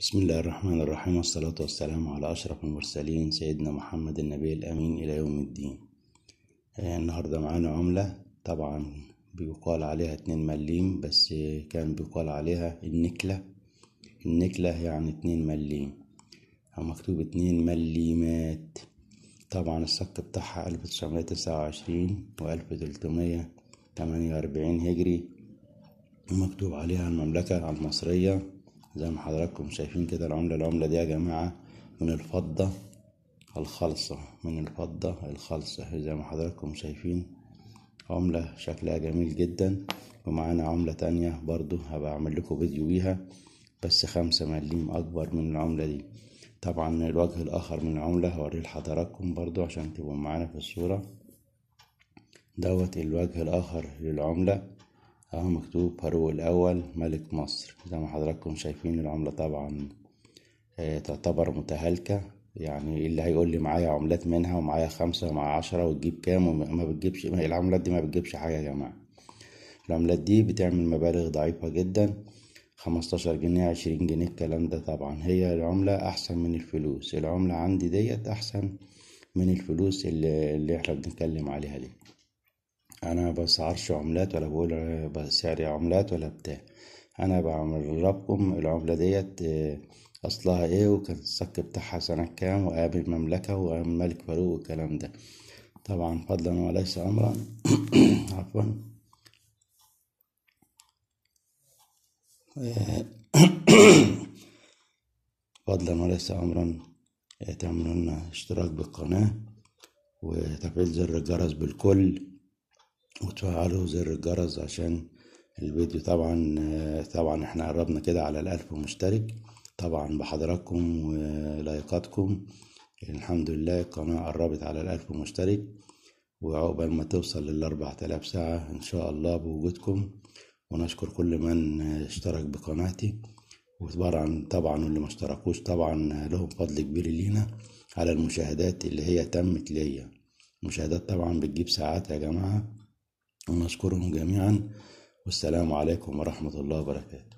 بسم الله الرحمن الرحيم، والصلاة والسلام على أشرف المرسلين سيدنا محمد النبي الأمين إلى يوم الدين. النهاردة معانا عملة طبعا بيقال عليها 2 مليم، بس كان بيقال عليها النكلة. النكلة يعني 2 مليم، أو مكتوب 2 مليمات. طبعا الصك بتاعها 1929 و1348 هجري، ومكتوب عليها المملكة المصرية. زي ما حضراتكم شايفين كده العملة دي يا جماعة من الفضة الخالصة، زي ما حضراتكم شايفين. عملة شكلها جميل جدا. ومعانا عملة تانية برضو هبقى اعمل لكم فيديو بيها، بس 5 مليم اكبر من العملة دي. طبعا الوجه الاخر من العملة هوريه لحضراتكم برضو عشان تبقوا معانا في الصورة. دوت الوجه الاخر للعملة اهو، مكتوب فاروق الاول ملك مصر. زي ما حضراتكم شايفين العملة طبعا تعتبر متهالكة. يعني اللي هيقول لي معايا عملات منها ومعايا 5 ومعايا 10 وتجيب كام، وما بتجيبش. العملات دي ما بتجيبش حاجة يا جماعة. العملات دي بتعمل مبالغ ضعيفة جدا، 15 جنيه 20 جنيه الكلام ده. طبعا هي العملة احسن من الفلوس. العملة عندي ديت احسن من الفلوس اللي احنا بنتكلم عليها دي. انا بسعرش عملات ولا بقول بسعر عملات ولا بتاع. انا بعمل لكم العملة ديت اصلها ايه، وكان الصك بتاعها سنة كام، وقابل المملكة وقابل الملك فاروق والكلام ده. طبعا فضلا وليس امرا عفوا. فضلا وليس امرا تعملوا لنا اشتراك بالقناة، وتفعيل زر الجرس بالكل، وتفعلوا زر الجرس عشان الفيديو. طبعا احنا قربنا كده على 1000 مشترك. طبعا بحضراتكم ولايكاتكم الحمد لله القناة قربت على 1000 مشترك، وعقبال ما توصل لل4000 ساعة ان شاء الله بوجودكم. ونشكر كل من اشترك بقناتي، طبعا واللي ما اشتركوش طبعا لهم فضل كبير لينا على المشاهدات اللي هي تمت ليا. المشاهدات طبعا بتجيب ساعات يا جماعة، ونشكرهم جميعا. والسلام عليكم ورحمة الله وبركاته.